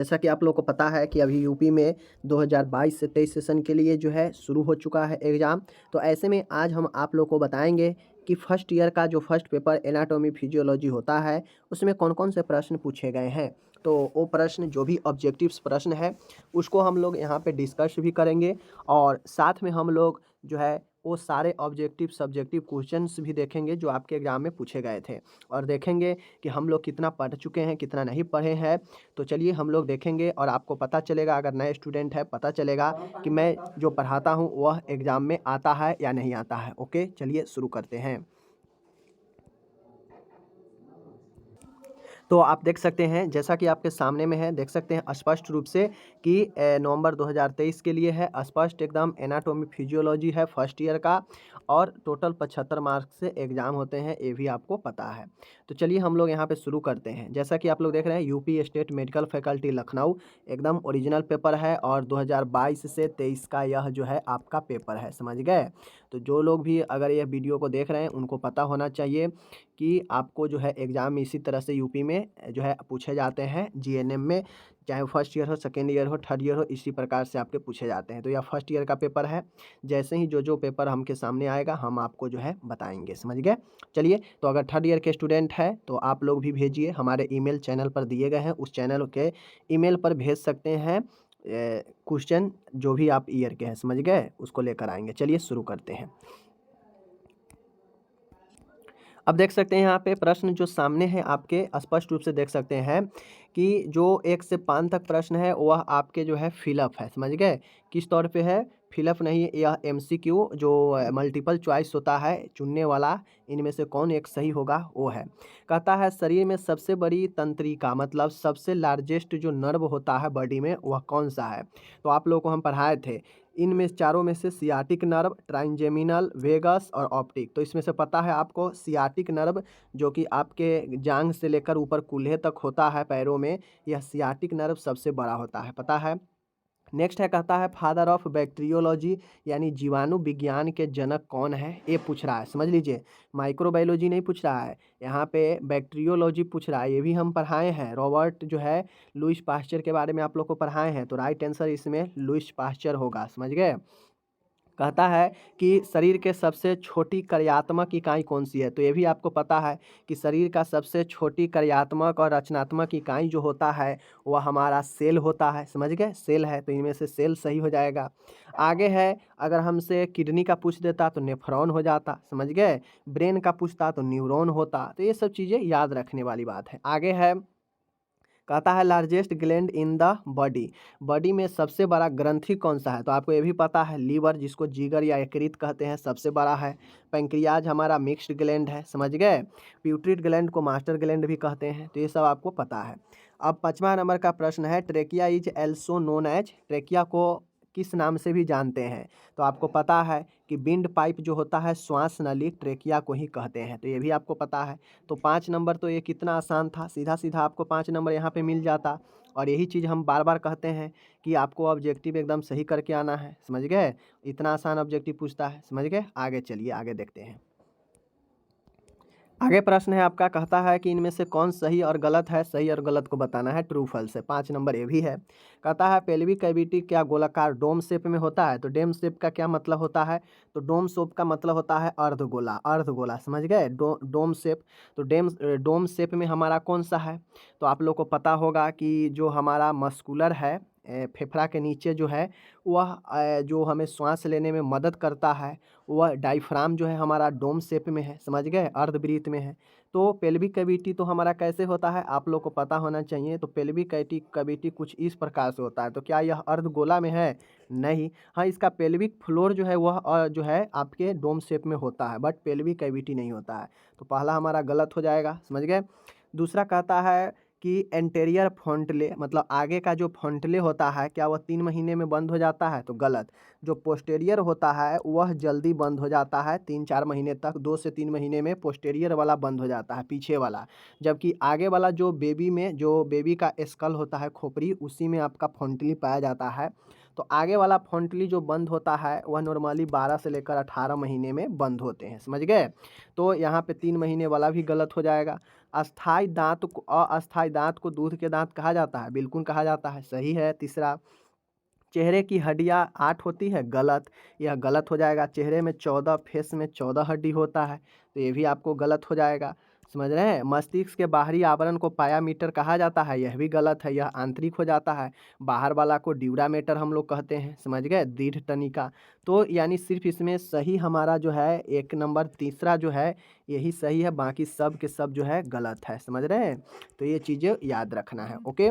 जैसा कि आप लोग को पता है कि अभी यूपी में 2022 से 23 सेशन के लिए जो है शुरू हो चुका है एग्ज़ाम। तो ऐसे में आज हम आप लोग को बताएंगे कि फर्स्ट ईयर का जो फर्स्ट पेपर एनाटॉमी फिजियोलॉजी होता है उसमें कौन कौन से प्रश्न पूछे गए हैं। तो वो प्रश्न जो भी ऑब्जेक्टिव्स प्रश्न है उसको हम लोग यहाँ पे डिस्कस भी करेंगे और साथ में हम लोग जो है वो सारे ऑब्जेक्टिव सब्जेक्टिव क्वेश्चंस भी देखेंगे जो आपके एग्ज़ाम में पूछे गए थे और देखेंगे कि हम लोग कितना पढ़ चुके हैं कितना नहीं पढ़े हैं। तो चलिए हम लोग देखेंगे और आपको पता चलेगा, अगर नए स्टूडेंट है पता चलेगा कि मैं जो पढ़ाता हूँ वह एग्ज़ाम में आता है या नहीं आता है। ओके, चलिए शुरू करते हैं। तो आप देख सकते हैं जैसा कि आपके सामने में है, देख सकते हैं स्पष्ट रूप से कि नवंबर 2023 के लिए है, स्पष्ट एकदम एनाटॉमी फिजियोलॉजी है फर्स्ट ईयर का और टोटल 75 मार्क्स से एग्ज़ाम होते हैं, ये भी आपको पता है। तो चलिए हम लोग यहाँ पे शुरू करते हैं। जैसा कि आप लोग देख रहे हैं UP state medical faculty Lucknow एकदम ओरिजिनल पेपर है और 2022 से 23 का यह जो है आपका पेपर है, समझ गए। तो जो लोग भी अगर यह वीडियो को देख रहे हैं उनको पता होना चाहिए कि आपको जो है एग्ज़ाम इसी तरह से यूपी में जो है पूछे जाते हैं जीएनएम में, चाहे फर्स्ट ईयर हो, सेकेंड ईयर हो, थर्ड ईयर हो, इसी प्रकार से आपके पूछे जाते हैं। तो यह फर्स्ट ईयर का पेपर है। जैसे ही जो पेपर हमके सामने आएगा हम आपको जो है बताएंगे, समझ गए। चलिए, तो अगर थर्ड ईयर के स्टूडेंट है तो आप लोग भी भेजिए, हमारे ईमेल चैनल पर दिए गए हैं, उस चैनल के ईमेल पर भेज सकते हैं। क्वेश्चन जो भी आप ईयर के हैं, समझ गए, उसको लेकर आएंगे। चलिए शुरू करते हैं। अब देख सकते हैं यहाँ पे प्रश्न जो सामने है आपके स्पष्ट रूप से देख सकते हैं कि जो 1 से 5 तक प्रश्न है वह आपके जो है फिलअप है, समझ गए। किस तौर पे है, फिलअप नहीं, यह एमसीक्यू जो मल्टीपल चॉइस होता है चुनने वाला, इनमें से कौन एक सही होगा वो है। कहता है शरीर में सबसे बड़ी तंत्रिका मतलब सबसे लार्जेस्ट जो नर्व होता है बॉडी में वह कौन सा है। तो आप लोगों को हम पढ़ाए थे इनमें चारों में से सियाटिक नर्व, ट्राइजेमिनल, वेगस और ऑप्टिक। तो इसमें से पता है आपको सियाटिक नर्व जो कि आपके जांघ से लेकर ऊपर कूल्हे तक होता है पैरों में, यह सियाटिक नर्व सबसे बड़ा होता है, पता है। नेक्स्ट है, कहता है फादर ऑफ बैक्टीरियोलॉजी यानी जीवाणु विज्ञान के जनक कौन है, ये पूछ रहा है, समझ लीजिए। माइक्रोबायोलॉजी नहीं पूछ रहा है, यहाँ पे बैक्टीरियोलॉजी पूछ रहा है। ये भी हम पढ़ाए हैं, रॉबर्ट जो है लुईस पास्चर के बारे में आप लोग को पढ़ाए हैं। तो राइट आंसर इसमें लुईस पास्चर होगा, समझ गए। कहता है कि शरीर के सबसे छोटी कार्यात्मक इकाई कौन सी है। तो ये भी आपको पता है कि शरीर का सबसे छोटी कार्यात्मक और रचनात्मक इकाई जो होता है वह हमारा सेल होता है, समझ गए, सेल है। तो इनमें से सेल सही हो जाएगा। आगे है, अगर हमसे किडनी का पूछ देता तो नेफ्रॉन हो जाता, समझ गए। ब्रेन का पूछता तो न्यूरॉन होता। तो ये सब चीज़ें याद रखने वाली बात है। आगे है, कहता है largest gland in the body, body में सबसे बड़ा ग्रंथि कौन सा है। तो आपको ये भी पता है लीवर जिसको जिगर या यकृत कहते हैं सबसे बड़ा है। पैंक्रियाज हमारा मिक्स्ड ग्लैंड है, समझ गए। प्यूट्रिड ग्लैंड को मास्टर ग्लैंड भी कहते हैं। तो ये सब आपको पता है। अब 5वां नंबर का प्रश्न है, trachea is also known as, trachea को किस नाम से भी जानते हैं। तो आपको पता है कि विंड पाइप जो होता है श्वास नली, ट्रेकिया को ही कहते हैं। तो ये भी आपको पता है। तो 5 नंबर तो ये कितना आसान था, सीधा सीधा आपको 5 नंबर यहाँ पे मिल जाता। और यही चीज़ हम बार बार कहते हैं कि आपको ऑब्जेक्टिव एकदम सही करके आना है, समझ गए। इतना आसान ऑब्जेक्टिव पूछता है, समझ गए। आगे चलिए, आगे देखते हैं। आगे प्रश्न है आपका, कहता है कि इनमें से कौन सही और गलत है, सही और गलत को बताना है, ट्रू फॉल्स है। 5 नंबर ये भी है। कहता है पेल्विक कैविटी क्या गोलाकार डोम शेप में होता है। तो डोम शेप का क्या मतलब होता है। तो डोम शेप का मतलब होता है अर्धगोला, अर्धगोला, समझ गए। Dome shape. तो डोम शेप में हमारा कौन सा है। तो आप लोग को पता होगा कि जो हमारा मस्कुलर है, फेफड़ा के नीचे जो है वह जो हमें श्वास लेने में मदद करता है वह डायफ्राम जो है हमारा डोम शेप में है, समझ गए, अर्धवृत्त में है। तो पेल्विक कैविटी तो हमारा कैसे होता है आप लोग को पता होना चाहिए। तो पेल्विक कैविटी कुछ इस प्रकार से होता है। तो क्या यह अर्धगोला में है, नहीं। हाँ, इसका पेल्विक फ्लोर जो है वह जो है आपके डोम शेप में होता है, बट पेल्विक कैविटी नहीं होता है। तो पहला हमारा गलत हो जाएगा, समझ गए। दूसरा कहता है कि एंटेरियर फ्रंटले मतलब आगे का जो फ्रंटले होता है क्या वह 3 महीने में बंद हो जाता है। तो गलत। जो पोस्टेरियर होता है वह जल्दी बंद हो जाता है, 3-4 महीने तक, 2 से 3 महीने में पोस्टेरियर वाला बंद हो जाता है, पीछे वाला। जबकि आगे वाला जो बेबी में जो बेबी का स्कल होता है, खोपड़ी, उसी में आपका फ्रंटली पाया जाता है। तो आगे वाला फ्रंटली जो बंद होता है वह नॉर्मली 12 से लेकर 18 महीने में बंद होते हैं, समझ गए। तो यहाँ पे 3 महीने वाला भी गलत हो जाएगा। अस्थाई दांत को अस्थाई दांत को दूध के दांत कहा जाता है, बिल्कुल कहा जाता है, सही है। तीसरा, चेहरे की हड्डियां 8 होती है, गलत, यह गलत हो जाएगा। चेहरे में 14, फेस में 14 हड्डी होता है, तो ये भी आपको गलत हो जाएगा। समझ रहे हैं। मस्तिष्क के बाहरी आवरण को पायामीटर कहा जाता है, यह भी गलत है, यह आंतरिक हो जाता है। बाहर वाला को ड्यूरामेटर हम लोग कहते हैं, समझ गए, दृढ़ तनिका। तो यानी सिर्फ इसमें सही हमारा जो है 1 नंबर तीसरा जो है यही सही है, बाकी सब के सब जो है गलत है, समझ रहे हैं। तो ये चीज़ें याद रखना है। ओके,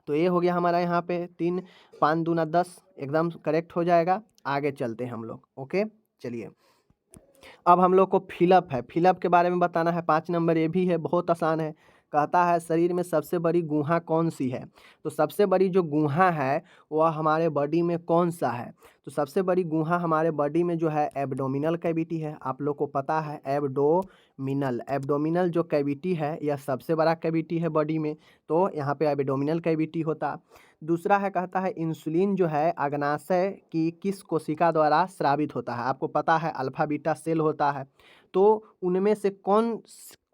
तो ये हो गया हमारा यहाँ पे 3, 5 दूना 10 एकदम करेक्ट हो जाएगा। आगे चलते हैं हम लोग। ओके, चलिए अब हम लोग को फिलअप है, फिलअप के बारे में बताना है। 5 नंबर ये भी है, बहुत आसान है। कहता है शरीर में सबसे बड़ी गुहा कौन सी है। तो सबसे बड़ी जो गुहा है वह हमारे बॉडी में कौन सा है। तो सबसे बड़ी गुहा हमारे बॉडी में जो है एब्डोमिनल कैविटी है, आप लोग को पता है। एब्डोमिनल, एब्डोमिनल जो कैविटी है यह सबसे बड़ा कैविटी है बॉडी में, तो यहाँ पे एब्डोमिनल कैविटी होता। दूसरा है, कहता है इंसुलिन जो है अग्नाशय की किस कोशिका द्वारा स्रावित होता है। आपको पता है अल्फा बीटा सेल होता है, तो उनमें से कौन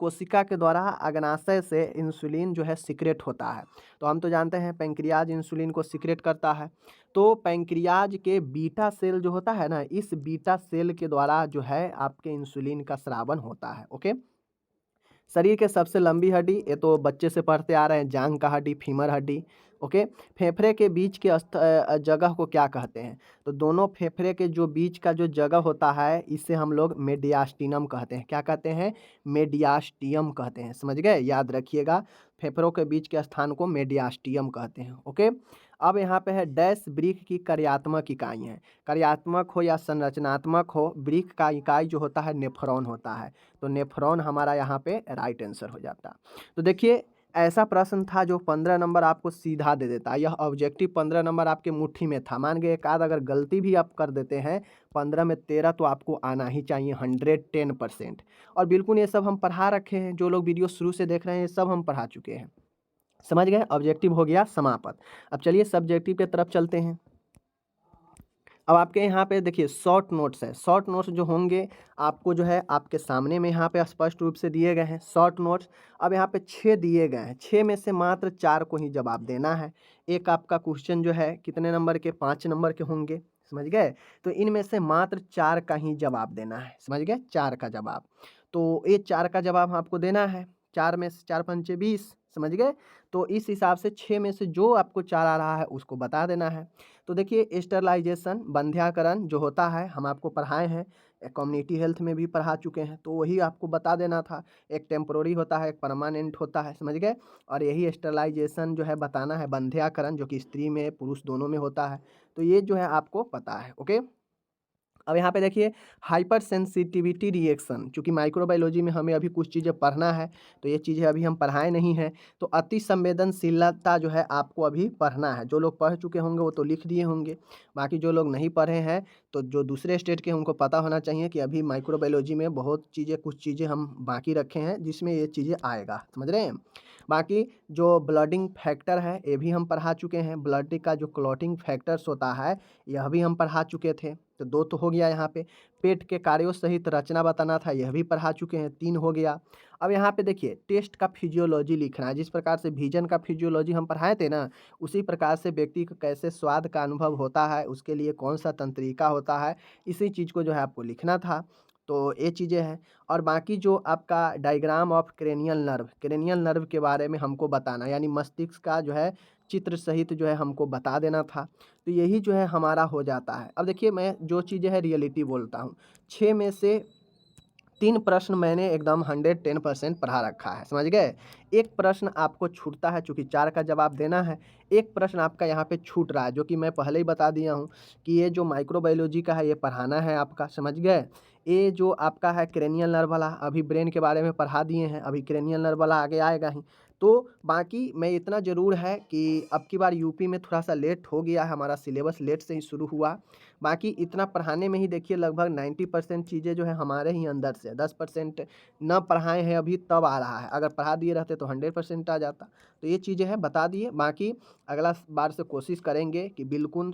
कोशिका के द्वारा अग्नाशय से इंसुलिन जो है सीक्रेट होता है। तो हम तो जानते हैं पैंक्रियाज इंसुलिन को सीक्रेट करता है। तो पैंक्रियाज के बीटा सेल जो होता है ना, इस बीटा सेल के द्वारा जो है आपके इंसुलिन का स्रावन होता है। ओके, शरीर के सबसे लंबी हड्डी, ये तो बच्चे से पढ़ते आ रहे हैं, जांग का हड्डी, फीमर हड्डी। ओके, फेफड़े के बीच के जगह को क्या कहते हैं। तो दोनों फेफड़े के जो बीच का जो जगह होता है इसे हम लोग मेडियास्टिनम कहते हैं। क्या कहते हैं, मेडियास्टियम कहते हैं, समझ गए, याद रखिएगा। फेफड़ों के बीच के स्थान को मेडियास्टियम कहते हैं। ओके, अब यहाँ पे है डैश वृक्क की कार्यात्मक इकाई है। कार्यात्मक हो या संरचनात्मक हो, वृक्क का इकाई जो होता है नेफ्रॉन होता है। तो नेफ्रॉन हमारा यहाँ पे राइट आंसर हो जाता। तो देखिए ऐसा प्रश्न था जो 15 नंबर आपको सीधा दे देता। यह ऑब्जेक्टिव 15 नंबर आपके मुट्ठी में था। मान गए एक आध अगर गलती भी आप कर देते हैं, 15 में 13 तो आपको आना ही चाहिए 110%। और बिल्कुल ये सब हम पढ़ा रखे हैं, जो लोग वीडियो शुरू से देख रहे हैं ये सब हम पढ़ा चुके हैं, समझ गए। ऑब्जेक्टिव हो गया समाप्त। अब चलिए सब्जेक्टिव के तरफ चलते हैं। अब आपके यहाँ पे देखिए शॉर्ट नोट्स है। शॉर्ट नोट्स जो होंगे आपको जो है आपके सामने में यहाँ पे स्पष्ट रूप से दिए गए हैं शॉर्ट नोट्स। अब यहाँ पे 6 दिए गए हैं, 6 में से मात्र 4 को ही जवाब देना है। एक आपका क्वेश्चन जो है कितने नंबर के, 5 नंबर के होंगे, समझ गए। तो इनमें से मात्र 4 का ही जवाब देना है, समझ गए, 4 का जवाब। तो ये 4 का जवाब आपको देना है। 4 में से 4 पंचे 20, समझ गए। तो इस हिसाब से 6 में से जो आपको 4 आ रहा है उसको बता देना है। तो देखिए स्टरलाइजेशन, बंध्याकरण जो होता है हम आपको पढ़ाए हैं, कम्युनिटी हेल्थ में भी पढ़ा चुके हैं, तो वही आपको बता देना था। एक टेम्पोररी होता है, एक परमानेंट होता है, समझ गए। और यही स्टरलाइजेशन जो है बताना है, बंध्याकरण जो कि स्त्री में पुरुष दोनों में होता है। तो ये जो है आपको पता है। ओके, अब यहाँ पे देखिए हाइपर सेंसिटिविटी रिएक्शन, चूँकि माइक्रोबायोलॉजी में हमें अभी कुछ चीज़ें पढ़ना है तो ये चीज़ें अभी हम पढ़ाए नहीं हैं। तो अति संवेदनशीलता जो है आपको अभी पढ़ना है। जो लोग पढ़ चुके होंगे वो तो लिख दिए होंगे, बाकी जो लोग नहीं पढ़े हैं तो जो दूसरे स्टेट के उनको पता होना चाहिए कि अभी माइक्रोबायोलॉजी में बहुत चीज़ें, कुछ चीज़ें हम बाकी रखे हैं जिसमें ये चीज़ें आएगा, समझ रहे हैं। बाकी जो ब्लडिंग फैक्टर है ये भी हम पढ़ा चुके हैं। ब्लड का जो क्लॉटिंग फैक्टर्स होता है यह भी हम पढ़ा चुके थे, तो 2 तो हो गया यहाँ पे। पेट के कार्यों सहित रचना बताना था, यह भी पढ़ा चुके हैं, 3 हो गया। अब यहाँ पे देखिए टेस्ट का फिजियोलॉजी लिखना है। जिस प्रकार से विजन का फिजियोलॉजी हम पढ़ाए थे ना, उसी प्रकार से व्यक्ति को कैसे स्वाद का अनुभव होता है, उसके लिए कौन सा तंत्रिका होता है, इसी चीज़ को जो है आपको लिखना था। तो ये चीज़ें हैं। और बाकी जो आपका diagram of cranial nerve, cranial nerve के बारे में हमको बताना, यानी मस्तिष्क का जो है चित्र सहित जो है हमको बता देना था। तो यही जो है हमारा हो जाता है। अब देखिए मैं जो चीज़ें है रियलिटी बोलता हूँ, 6 में से 3 प्रश्न मैंने एकदम 110% पढ़ा रखा है, समझ गए। एक प्रश्न आपको छूटता है, चूँकि 4 का जवाब देना है। एक प्रश्न आपका यहाँ पे छूट रहा है, जो कि मैं पहले ही बता दिया हूँ कि ये जो माइक्रोबायोलॉजी का है ये पढ़ाना है आपका, समझ गए। ये जो आपका है क्रेनियल नर्व वाला, अभी ब्रेन के बारे में पढ़ा दिए हैं, अभी क्रेनियल नर्व वाला आगे आएगा ही। तो बाकी मैं इतना ज़रूर है कि अब की बार यूपी में थोड़ा सा लेट हो गया है, हमारा सिलेबस लेट से ही शुरू हुआ। बाकी इतना पढ़ाने में ही देखिए लगभग 90% चीज़ें जो है हमारे ही अंदर से, 10% न पढ़ाए हैं अभी तब आ रहा है। अगर पढ़ा दिए रहते तो 100% आ जाता। तो ये चीज़ें हैं, बता दिए। बाकी अगला बार से कोशिश करेंगे कि बिल्कुल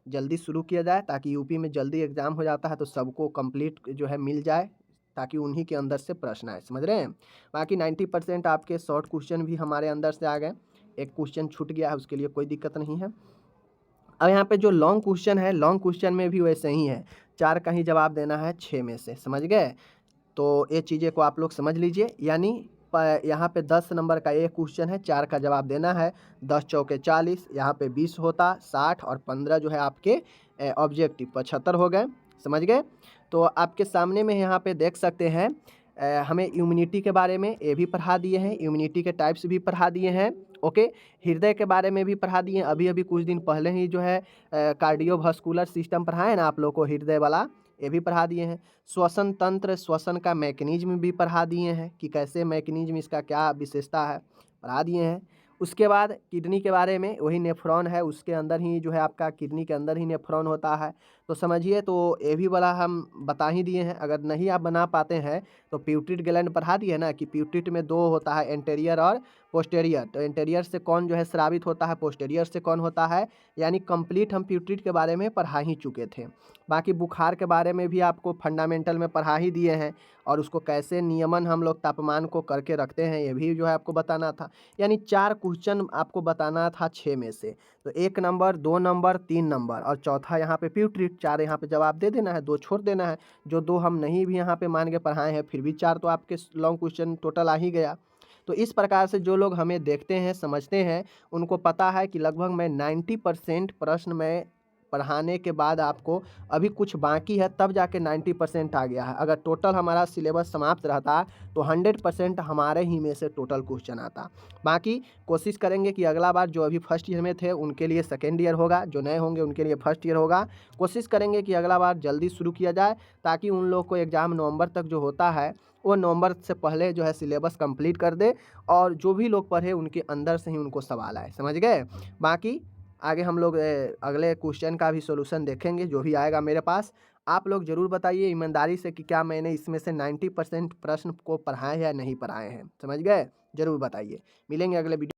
जल्दी शुरू किया जाए, ताकि यूपी में जल्दी एग्ज़ाम हो जाता है तो सबको कंप्लीट जो है मिल जाए, ताकि उन्हीं के अंदर से प्रश्न आए, समझ रहे हैं। बाकी 90% आपके शॉर्ट क्वेश्चन भी हमारे अंदर से आ गए। एक क्वेश्चन छूट गया है, उसके लिए कोई दिक्कत नहीं है। अब यहाँ पे जो लॉन्ग क्वेश्चन है, लॉन्ग क्वेश्चन में भी वैसे ही है, 4 का ही जवाब देना है 6 में से, समझ गए। तो ये चीज़ें को आप लोग समझ लीजिए। यानी यहाँ पे 10 नंबर का एक क्वेश्चन है, 4 का जवाब देना है। 10 चौके 40, यहाँ पे 20 होता 60 और 15 जो है आपके ऑब्जेक्टिव 75 हो गए, समझ गए। तो आपके सामने में यहाँ पे देख सकते हैं हमें इम्यूनिटी के बारे में ये भी पढ़ा दिए हैं, इम्यूनिटी के टाइप्स भी पढ़ा दिए हैं। ओके, हृदय के बारे में भी पढ़ा दिए हैं। अभी अभी कुछ दिन पहले ही जो है कार्डियोवास्कुलर सिस्टम पढ़ाए ना आप लोग को, हृदय वाला, ये भी पढ़ा दिए हैं। श्वसन तंत्र, श्वसन का मैकेनिज्म भी पढ़ा दिए हैं कि कैसे मैकेनिज्म, इसका क्या विशेषता है, पढ़ा दिए हैं। उसके बाद किडनी के बारे में, वही नेफ्रॉन है, उसके अंदर ही जो है आपका किडनी के अंदर ही नेफ्रॉन होता है, तो समझिए। तो ये भी वाला हम बता ही दिए हैं। अगर नहीं आप बना पाते हैं तो प्यूटरिट ग्लैंड पढ़ा दिए ना कि प्यूटरिट में 2 होता है, एंटेरियर और पोस्टेरियर। तो एंटेरियर से कौन जो है स्रावित होता है, पोस्टेरियर से कौन होता है, यानी कंप्लीट हम प्यूटरिट के बारे में पढ़ा ही चुके थे। बाकी बुखार के बारे में भी आपको फंडामेंटल में पढ़ा ही दिए हैं, और उसको कैसे नियमन हम लोग तापमान को करके रखते हैं ये भी जो है आपको बताना था। यानी 4 क्वेश्चन आपको बताना था 6 में से। तो 1 नंबर, 2 नंबर, 3 नंबर और चौथा यहाँ पे प्यूटरिट, 4 यहाँ पे जवाब दे देना है, 2 छोड़ देना है। जो 2 हम नहीं भी यहाँ पे मान के पढ़ाए हैं, फिर भी 4 तो आपके लॉन्ग क्वेश्चन टोटल आ ही गया। तो इस प्रकार से जो लोग हमें देखते हैं, समझते हैं, उनको पता है कि लगभग मैं 90% प्रश्न मैं पढ़ाने के बाद आपको, अभी कुछ बाकी है तब जाके 90% आ गया है। अगर टोटल हमारा सिलेबस समाप्त रहता तो 100% हमारे ही में से टोटल क्वेश्चन आता। बाकी कोशिश करेंगे कि अगला बार जो अभी फर्स्ट ईयर में थे उनके लिए सेकेंड ईयर होगा, जो नए होंगे उनके लिए फर्स्ट ईयर होगा। कोशिश करेंगे कि अगला बार जल्दी शुरू किया जाए, ताकि उन लोग को एग्ज़ाम नवंबर तक जो होता है वो नवंबर से पहले जो है सिलेबस कंप्लीट कर दे, और जो भी लोग पढ़े उनके अंदर से ही उनको सवाल आए, समझ गए। बाकी आगे हम लोग अगले क्वेश्चन का भी सॉल्यूशन देखेंगे, जो भी आएगा मेरे पास। आप लोग ज़रूर बताइए ईमानदारी से कि क्या मैंने इसमें से 90% प्रश्न को पढ़ाए या नहीं पढ़ाए हैं, समझ गए। ज़रूर बताइए। मिलेंगे अगले वीडियो।